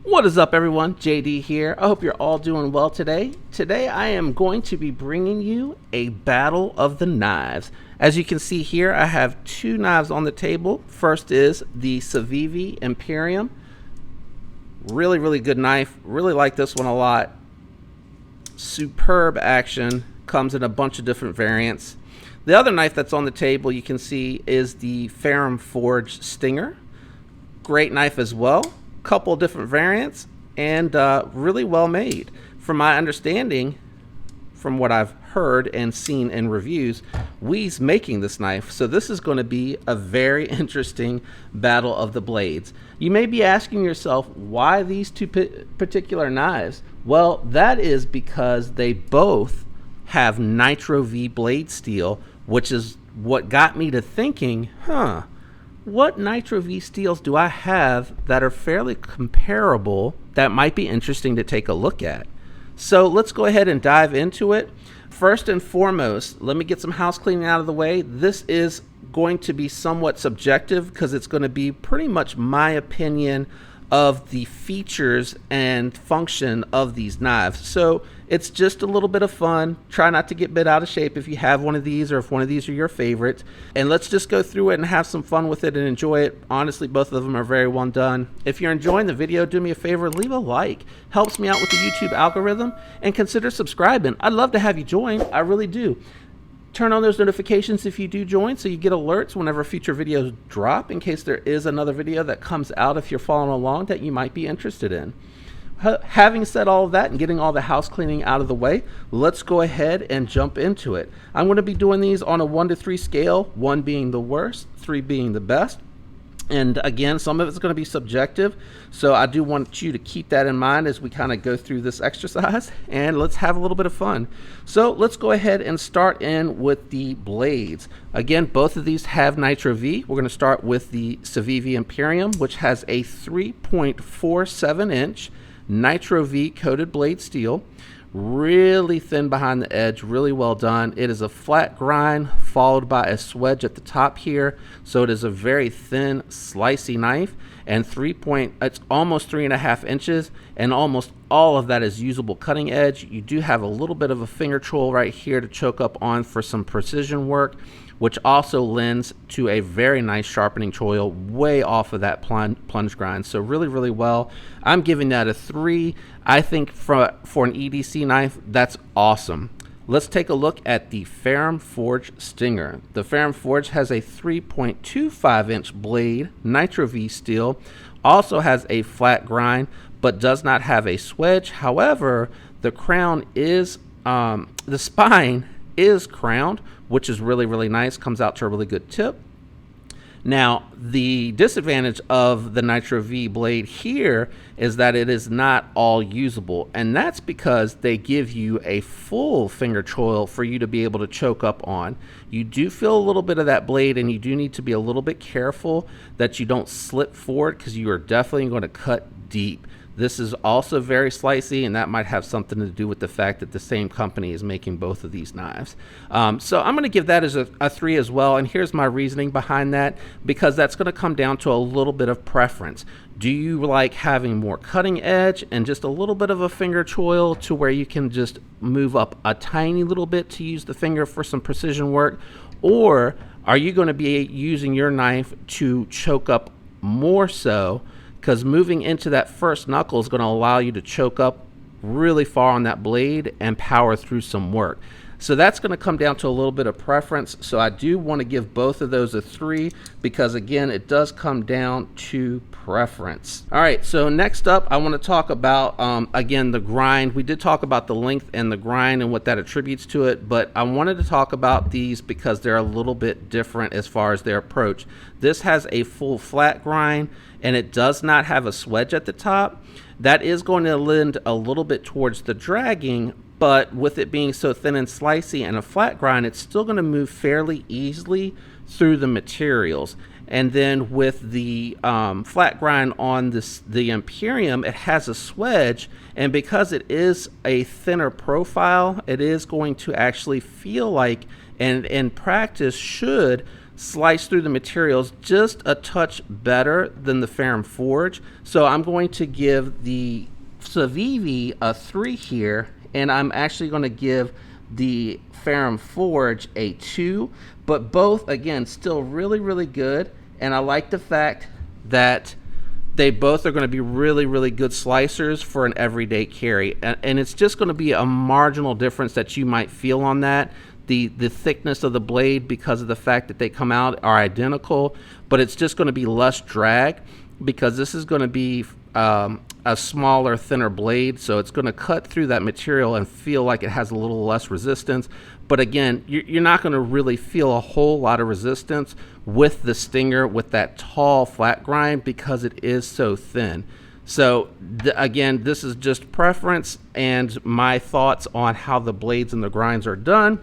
What is up, everyone? JD here. I hope you're all doing well today. Today I am going to be bringing you a battle of the knives. As you can see here, I have two knives on the table. First is the Civivi Imperium. Really good knife. Really like this one a lot. Superb action. Comes in a bunch of different variants. The other knife that's on the table you can see is the Ferrum Forge Stinger. Great knife as well. Couple different variants and really well made. From my understanding, from what I've heard and seen in reviews, Wee's making this knife, so this is going to be a very interesting battle of the blades. You may be asking yourself, why these two particular knives? Well, that is because they both have Nitro V blade steel, which is what got me to thinking, what Nitro V steels do I have that are fairly comparable that might be interesting to take a look at? So let's go ahead and dive into it. First and foremost, let me get some house cleaning out of the way. This is going to be somewhat subjective because it's going to be pretty much my opinion of the features and function of these knives. So it's just a little bit of fun. Try not to get bent out of shape if you have one of these or if one of these are your favorite. And let's just go through it and have some fun with it and enjoy it. Honestly, both of them are very well done. If you're enjoying the video, do me a favor, leave a like. Helps me out with the YouTube algorithm, and consider subscribing. I'd love to have you join. I really do. Turn on those notifications if you do join so you get alerts whenever future videos drop, in case there is another video that comes out if you're following along that you might be interested in. Having said all of that and getting all the house cleaning out of the way, let's go ahead and jump into it. I'm going to be doing these on a 1 to 3 scale, 1 being the worst, 3 being the best. And again, some of it's going to be subjective, so I do want you to keep that in mind as we kind of go through this exercise, and let's have a little bit of fun. So let's go ahead and start in with the blades. Again, both of these have Nitro V. We're going to start with the Civivi Imperium, which has a 3.47 inch Nitro V coated blade steel. Really thin behind the edge, really well done. It is a flat grind followed by a swedge at the top here, so it is a very thin slicey knife, and it's almost 3.5 inches, and almost all of that is usable cutting edge. You do have a little bit of a finger choil right here to choke up on for some precision work, which also lends to a very nice sharpening choil way off of that plunge grind. So really well. I'm giving that a 3. I think for an EDC knife, that's awesome. Let's take a look at the Ferrum Forge Stinger. The Ferrum Forge has a 3.25 inch blade, Nitro V steel, also has a flat grind, but does not have a swedge. However, the crown is, the spine is crowned, which is really nice, comes out to a really good tip. Now, the disadvantage of the Nitro V blade here is that it is not all usable, and that's because they give you a full finger choil for you to be able to choke up on. You do feel a little bit of that blade, and you do need to be a little bit careful that you don't slip forward, because you are definitely going to cut deep. This is also very slicey, and that might have something to do with the fact that the same company is making both of these knives. So I'm going to give that as a 3 as well, and here's my reasoning behind that, because that's going to come down to a little bit of preference. Do you like having more cutting edge and just a little bit of a finger choil to where you can just move up a tiny little bit to use the finger for some precision work? Or are you going to be using your knife to choke up more so? Because moving into that first knuckle is going to allow you to choke up really far on that blade and power through some work. So that's going to come down to a little bit of preference. So I do want to give both of those a 3 because, again, it does come down to preference. All right, so next up, I want to talk about, again, the grind. We did talk about the length and the grind and what that attributes to it, but I wanted to talk about these because they're a little bit different as far as their approach. This has a full flat grind, and it does not have a swedge at the top. That is going to lend a little bit towards the dragging, but with it being so thin and slicey and a flat grind, it's still going to move fairly easily through the materials. And then with the flat grind on the Imperium, it has a swedge, and because it is a thinner profile, it is going to actually feel like, and in practice should slice through the materials just a touch better than the Ferrum Forge. So I'm going to give the Civivi a 3 here, and I'm actually going to give the Ferrum Forge a 2, but both, again, still really, really good. And I like the fact that they both are going to be really, really good slicers for an everyday carry. And it's just going to be a marginal difference that you might feel on that. The thickness of the blade, because of the fact that they come out, are identical, but it's just going to be less drag because this is going to be a smaller, thinner blade, so it's going to cut through that material and feel like it has a little less resistance. But again, you're not going to really feel a whole lot of resistance with the Stinger with that tall flat grind because it is so thin. So again, this is just preference and my thoughts on how the blades and the grinds are done.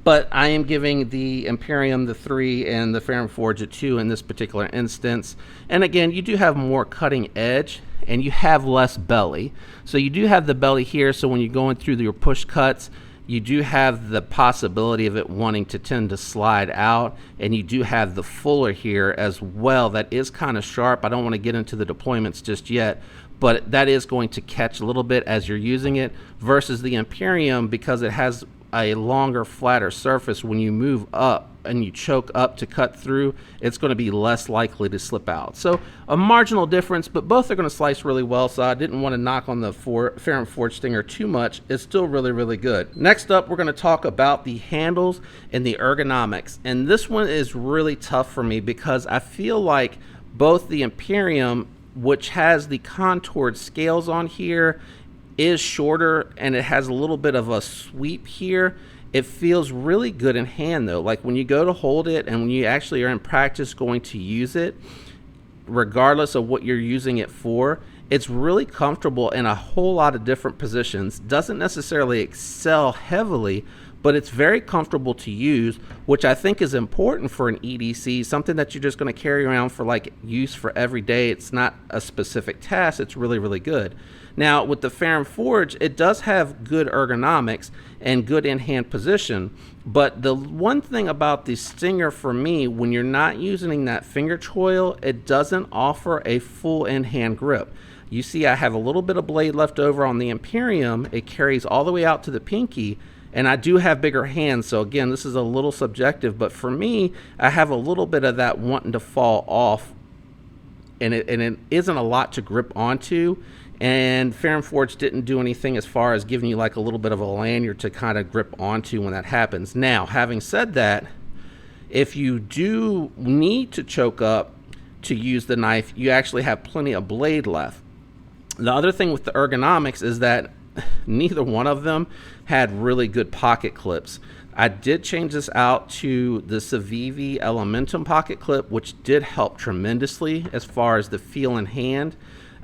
But I am giving the Imperium the 3 and the Ferrum Forge a 2 in this particular instance. And again, you do have more cutting edge and you have less belly. So you do have the belly here, so when you're going through your push cuts, you do have the possibility of it wanting to tend to slide out, and you do have the fuller here as well that is kind of sharp. I don't want to get into the deployments just yet, but that is going to catch a little bit as you're using it, versus the Imperium, because it has a longer, flatter surface. When you move up and you choke up to cut through, it's going to be less likely to slip out. So a marginal difference, but both are going to slice really well, so I didn't want to knock on the Ferrum Forge Stinger too much. It's still really, really good. Next up, we're going to talk about the handles and the ergonomics, and this one is really tough for me because I feel like both the Imperium, which has the contoured scales on here, is shorter and it has a little bit of a sweep here. It feels really good in hand though. Like when you go to hold it and when you actually are in practice going to use it, regardless of what you're using it for, it's really comfortable in a whole lot of different positions. Doesn't necessarily excel heavily, but it's very comfortable to use, which I think is important for an EDC, something that you're just going to carry around for like use for every day. It's not a specific task. It's really, really good. Now with the Ferrum Forge, it does have good ergonomics and good in-hand position, but the one thing about the Stinger for me, when you're not using that finger choil, it doesn't offer a full in-hand grip. You see I have a little bit of blade left over on the Imperium. It carries all the way out to the pinky, and I do have bigger hands, so again, this is a little subjective, but for me, I have a little bit of that wanting to fall off, and it isn't a lot to grip onto. And Ferrum Forge didn't do anything as far as giving you like a little bit of a lanyard to kind of grip onto when that happens. Now, having said that, if you do need to choke up to use the knife, you actually have plenty of blade left. The other thing with the ergonomics is that neither one of them had really good pocket clips. I did change this out to the Civivi Elementum pocket clip, which did help tremendously as far as the feel in hand.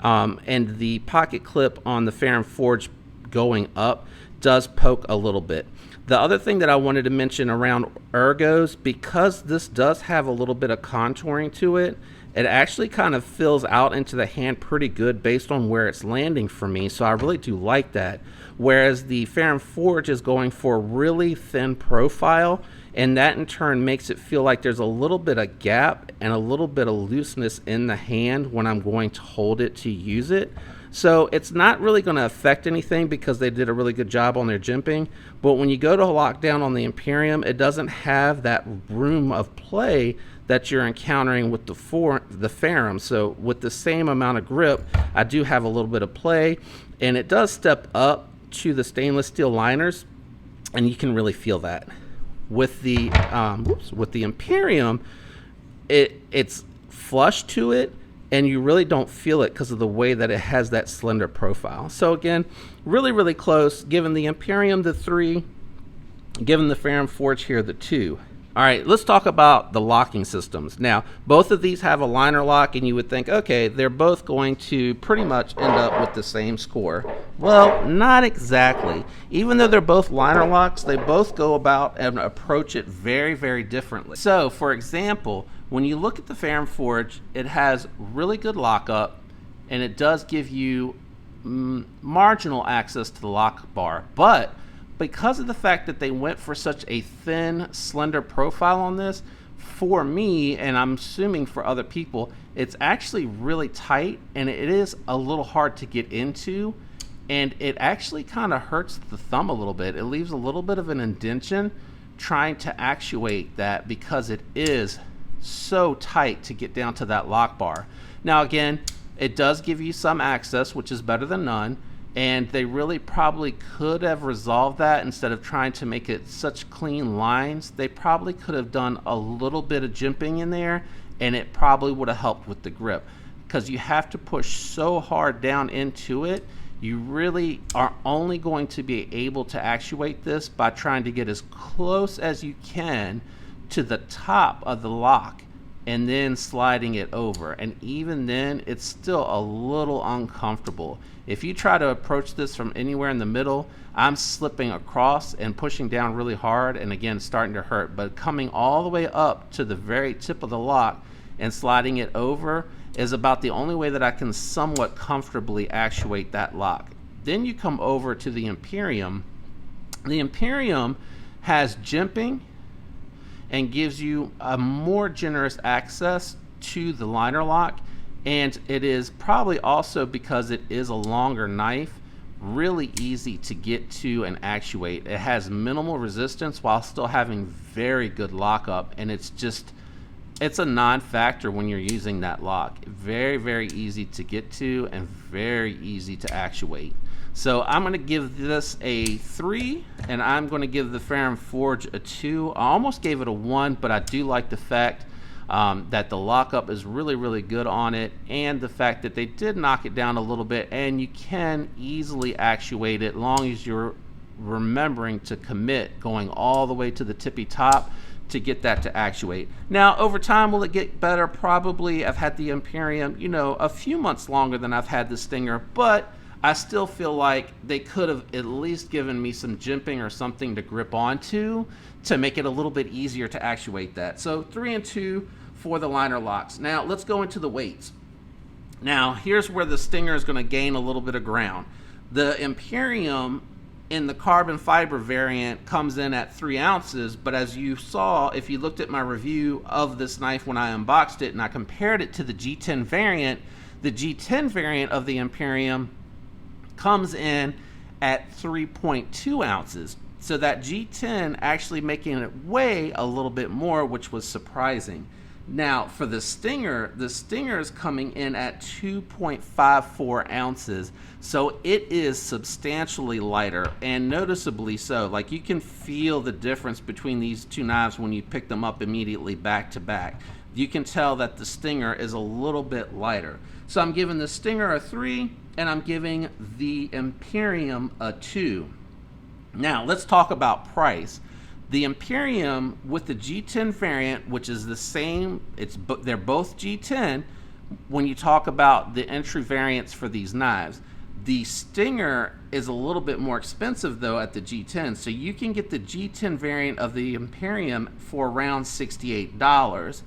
And the pocket clip on the Ferrum Forge going up does poke a little bit. The other thing that I wanted to mention around ergos, because this does have a little bit of contouring to it, it actually kind of fills out into the hand pretty good based on where it's landing for me, so I really do like that. Whereas the Ferrum Forge is going for a really thin profile, and that in turn makes it feel like there's a little bit of gap and a little bit of looseness in the hand when I'm going to hold it to use it. So it's not really going to affect anything because they did a really good job on their jimping. But when you go to lock down on the Imperium, it doesn't have that room of play that you're encountering with the Ferrum. So with the same amount of grip, I do have a little bit of play, and it does step up to the stainless steel liners, and you can really feel that. With the Imperium, it's flush to it, and you really don't feel it because of the way that it has that slender profile. So again, really, really close. Giving the Imperium the 3, giving the Ferrum Forge here the 2. All right, let's talk about the locking systems. Now, both of these have a liner lock, and you would think, okay, they're both going to pretty much end up with the same score. Well, not exactly. Even though they're both liner locks, they both go about and approach it very, very differently. So, for example, when you look at the Ferrum Forge, it has really good lockup, and it does give you marginal access to the lock bar, but because of the fact that they went for such a thin, slender profile on this, for me, and I'm assuming for other people, it's actually really tight and it is a little hard to get into, and it actually kind of hurts the thumb a little bit. It leaves a little bit of an indentation trying to actuate that because it is so tight to get down to that lock bar. Now again, it does give you some access, which is better than none, and they really probably could have resolved that. Instead of trying to make it such clean lines, they probably could have done a little bit of jimping in there, and it probably would have helped with the grip, because you have to push so hard down into it. You really are only going to be able to actuate this by trying to get as close as you can to the top of the lock and then sliding it over, and even then it's still a little uncomfortable. If you try to approach this from anywhere in the middle, I'm slipping across and pushing down really hard, and again starting to hurt. But coming all the way up to the very tip of the lock and sliding it over is about the only way that I can somewhat comfortably actuate that lock. Then you come over to the Imperium. The Imperium has jimping and gives you a more generous access to the liner lock, and it is probably also, because it is a longer knife, really easy to get to and actuate. It has minimal resistance while still having very good lockup, and it's a non-factor when you're using that lock. Very, very easy to get to and very easy to actuate. So I'm going to give this a 3, and I'm going to give the Ferrum Forge a 2. I almost gave it a 1, but I do like the fact that the lockup is really, really good on it, and the fact that they did knock it down a little bit, and you can easily actuate it, long as you're remembering to commit going all the way to the tippy top to get that to actuate. Now, over time, will it get better? Probably. I've had the Imperium, a few months longer than I've had the Stinger, but I still feel like they could have at least given me some jimping or something to grip onto to make it a little bit easier to actuate that. So 3 and 2 for the liner locks. Now let's go into the weights. Now here's where the Stinger is going to gain a little bit of ground. The Imperium in the carbon fiber variant comes in at 3 ounces, but as you saw, if you looked at my review of this knife when I unboxed it and I compared it to the G10 variant, the G10 variant of the Imperium comes in at 3.2 ounces. So that G10 actually making it weigh a little bit more, which was surprising. Now for the Stinger is coming in at 2.54 ounces. So it is substantially lighter, and noticeably so. Like, you can feel the difference between these two knives when you pick them up immediately back to back. You can tell that the Stinger is a little bit lighter. So I'm giving the Stinger a 3, and I'm giving the Imperium a 2. Now let's talk about price. The Imperium with the G10 variant, which is the same, they're both G10. When you talk about the entry variants for these knives, the Stinger is a little bit more expensive though at the G10. So you can get the G10 variant of the Imperium for around $68.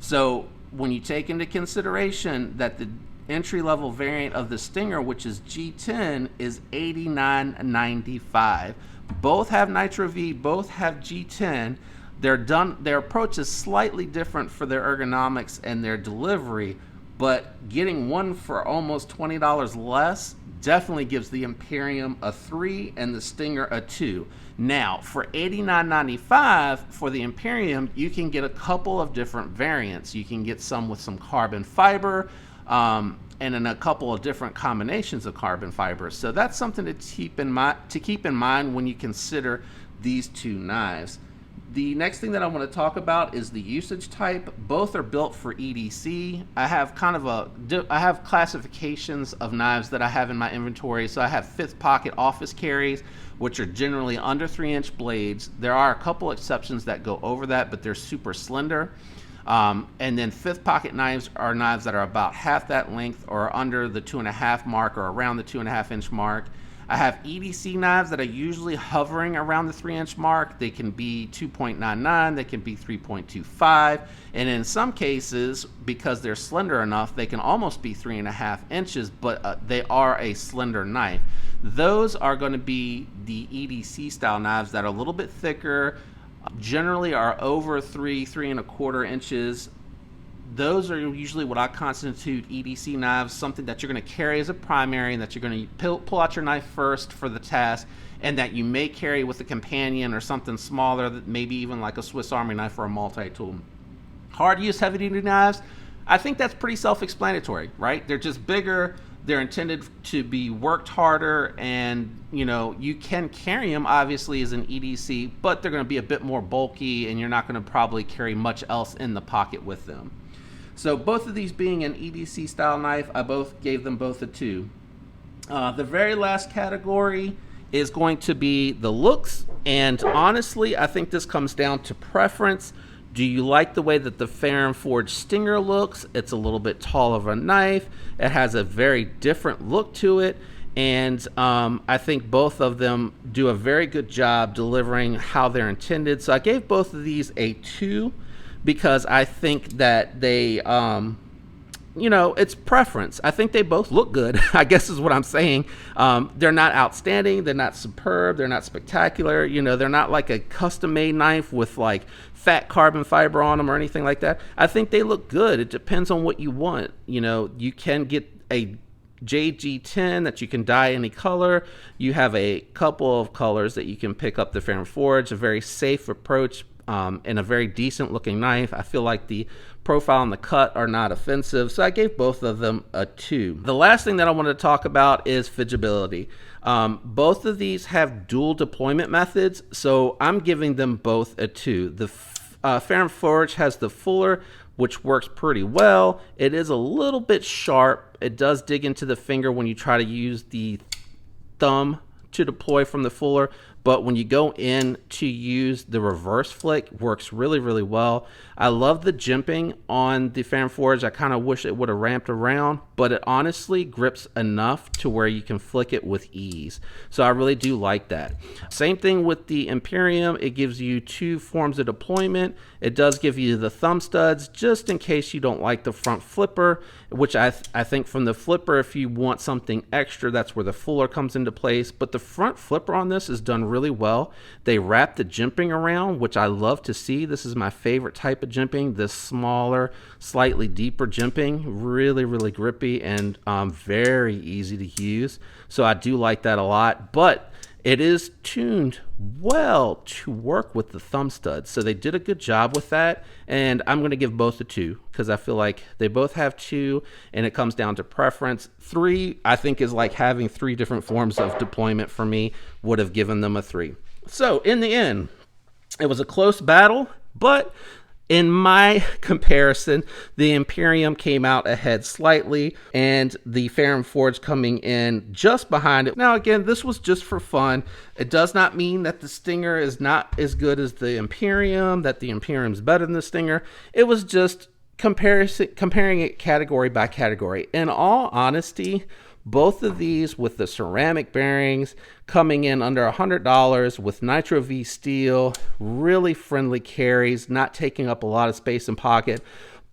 So when you take into consideration that the entry-level variant of the Stinger, which is G10, is $89.95. Both have Nitro V, both have G10. Their approach is slightly different for their ergonomics and their delivery, but getting one for almost $20 less definitely gives the Imperium a 3 and the Stinger a 2. Now, for $89.95 for the Imperium, you can get a couple of different variants. You can get some with some carbon fiber, and in a couple of different combinations of carbon fibers. So that's something to keep in mind when you consider these two knives. The next thing that I want to talk about is the usage type. Both are built for EDC. I have classifications of knives that I have in my inventory. So I have 5th pocket office carries, which are generally under 3-inch blades. There are a couple exceptions that go over that, but they're super slender. And then 5th pocket knives are knives that are about half that length or under the 2.5 mark or around the 2.5-inch mark. I have EDC knives that are usually hovering around the 3-inch mark. They can be 2.99, they can be 3.25, and in some cases, because they're slender enough, they can almost be 3.5 inches, but they are a slender knife. Those are going to be the EDC style knives that are a little bit thicker, generally are over 3.25 inches. Those are usually what I constitute EDC knives, something that you're going to carry as a primary and that you're going to pull out your knife first for the task, and that you may carry with a companion or something smaller, that maybe even like a Swiss Army knife or a multi-tool. Hard use heavy duty knives, I think that's pretty self-explanatory, right? They're just bigger, they're intended to be worked harder, and you can carry them obviously as an EDC, but they're going to be a bit more bulky and you're not going to probably carry much else in the pocket with them. So both of these being an EDC style knife, I gave them both a 2. The very last category is going to be the looks, and honestly I think this comes down to preference. Do you like the way that the Fair & Forge Stinger looks? It's a little bit taller of a knife. It has a very different look to it, and I think both of them do a very good job delivering how they're intended. So I gave both of these a 2 because I think that they, it's preference. I think they both look good, I guess is what I'm saying. They're not outstanding, they're not superb, they're not spectacular. They're not like a custom-made knife with like fat carbon fiber on them or anything like that. I think they look good. It depends on what you want. You can get a JG10 that you can dye any color. You have a couple of colors that you can pick up the Fair & Forge, a very safe approach, and a very decent looking knife. I feel like the profile and the cut are not offensive, so I gave both of them a 2. The last thing that I wanted to talk about is fidgetability. Both of these have dual deployment methods, so I'm giving them both a 2. The Fair & Forge has the fuller, which works pretty well. It is a little bit sharp. It does dig into the finger when you try to use the thumb to deploy from the fuller, but when you go in to use the reverse flick, works really, really well. I love the jimping on the Fair & Forge. I kind of wish it would have ramped around, but it honestly grips enough to where you can flick it with ease. So I really do like that. Same thing with the Imperium. It gives you 2 forms of deployment. It does give you the thumb studs just in case you don't like the front flipper, which I think from the flipper, if you want something extra, that's where the fuller comes into place. But the front flipper on this is done really well. They wrap the jimping around, which I love to see. This is my favorite type of jimping, this smaller, slightly deeper jimping. Really, really grippy and very easy to use. So I do like that a lot, but it is tuned well to work with the thumb studs. So they did a good job with that, and I'm going to give both a 2 because I feel like they both have 2 and it comes down to preference. 3 I think is like having 3 different forms of deployment for me. Would have given them a 3. So in the end, it was a close battle, but in my comparison, the Imperium came out ahead slightly, and the Fair & Forge coming in just behind it. Now, again, this was just for fun. It does not mean that the Stinger is not as good as the Imperium, that the Imperium's better than the Stinger. It was just comparing it category by category. In all honesty, both of these with the ceramic bearings coming in under $100 with Nitro V steel, really friendly carries, not taking up a lot of space in pocket.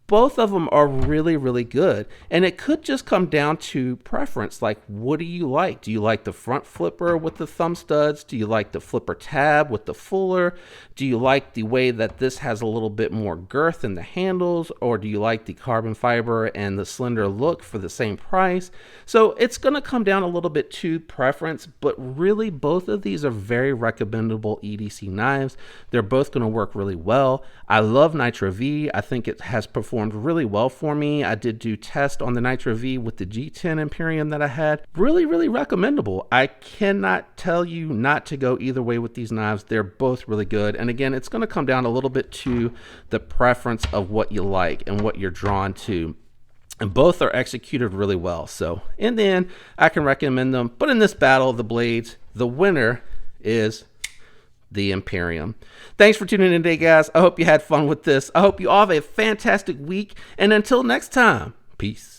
Both of them are really, really good. And it could just come down to preference. Like, what do you like? Do you like the front flipper with the thumb studs? Do you like the flipper tab with the fuller? Do you like the way that this has a little bit more girth in the handles? Or do you like the carbon fiber and the slender look for the same price? So it's going to come down a little bit to preference, but really both of these are very recommendable EDC knives. They're both going to work really well. I love Nitro V. I think it has performed really well for me. I did do test on the Nitro V with the G10 Imperium that I had. Really, really recommendable. I cannot tell you not to go either way with these knives. They're both really good. And again, it's going to come down a little bit to the preference of what you like and what you're drawn to. And both are executed really well. So in the end, I can recommend them. But in this battle of the blades, the winner is the Imperium. Thanks for tuning in today, guys. I hope you had fun with this. I hope you all have a fantastic week. And until next time, peace.